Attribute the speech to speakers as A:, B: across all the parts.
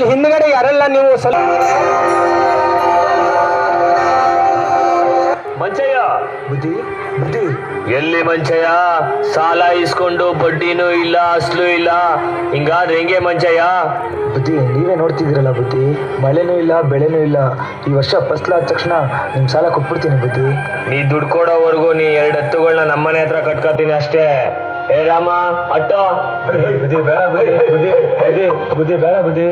A: ಅಲ್ಲಿ ಹಿಂದ್ಗಡೆ ಯಾರೆಲ್ಲ ನೀವು ಸ್ವಲ್ಪ
B: ಮಂಚಯ್ಯ
A: ಬುದ್ಧಿ ಬುದ್ಧಿ
B: ಎಲ್ಲಿ ಮಂಚಯ್ಯ? ಸಾಲ ಇಸ್ಕೊಂಡು ಬಡ್ಡಿನೂ ಇಲ್ಲ ಅಸ್ಲು ಇಲ್ಲ, ಹಿಂಗಾದ್ರೆ ಹೆಂಗೆ ಮಂಚಯ್ಯ?
A: ಬುದ್ಧಿ ನೀವೇ ನೋಡ್ತಿದ್ದೀರಲ್ಲ ಬುದ್ಧಿ, ಮಳೆನೂ ಇಲ್ಲ ಬೆಳೆನೂ ಇಲ್ಲ. ಈ ವರ್ಷ ಫಸ್ಲಾದ ತಕ್ಷಣ ನಿಮ್ ಸಾಲ ಕೊಟ್ಬಿಡ್ತೀನಿ ಬುದ್ಧಿ.
B: ನೀ ದುಡ್ಡು ಕೊಡೋವರೆಗೂ ನೀ 2 ಎತ್ತುಗಳನ್ನ ನಮ್ಮನೆ ಹತ್ರ ಕಟ್ಕೋತೀನಿ ಅಷ್ಟೇ. ಏ ರಾಮ ಅಟ್ಟೋ.
A: ಬುದ್ಧಿ ಬೇಡ ಬುದ್ಧಿ ಬುದ್ಧಿ ಬುದ್ಧಿ ಬುದ್ಧಿ ಬೇಡ ಬುದ್ಧಿ.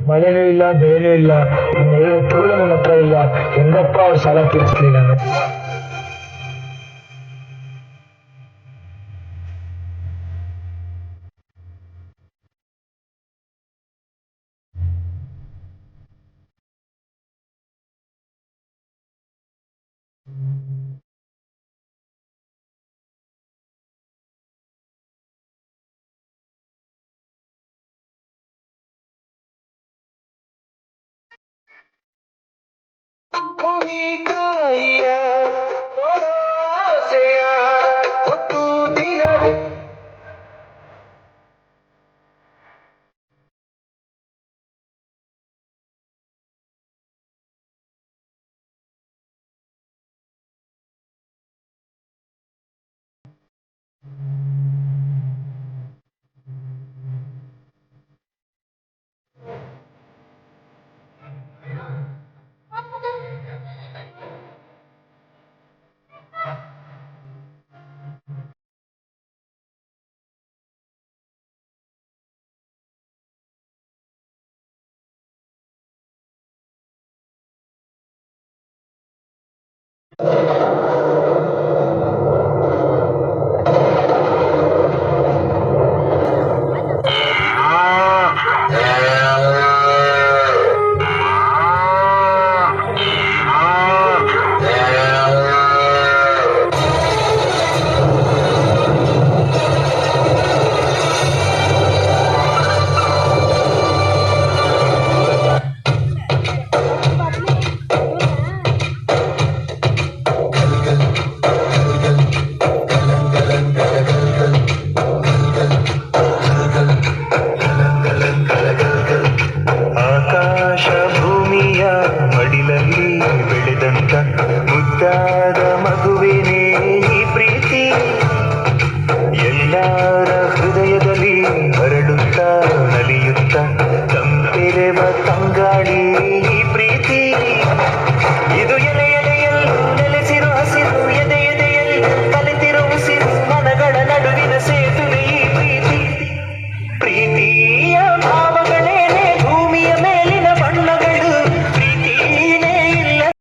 A: ಮಳೆನೂ ಇಲ್ಲ ಬೆಳೆನೂ ಇಲ್ಲ, ತುಳು ನನ್ನ ಹತ್ರ ಇಲ್ಲ. ಹೆಂಗಪ್ಪ ಅವ್ರ ಸಾಲ ತೀರಿಸ್ಲಿ ನಾನು?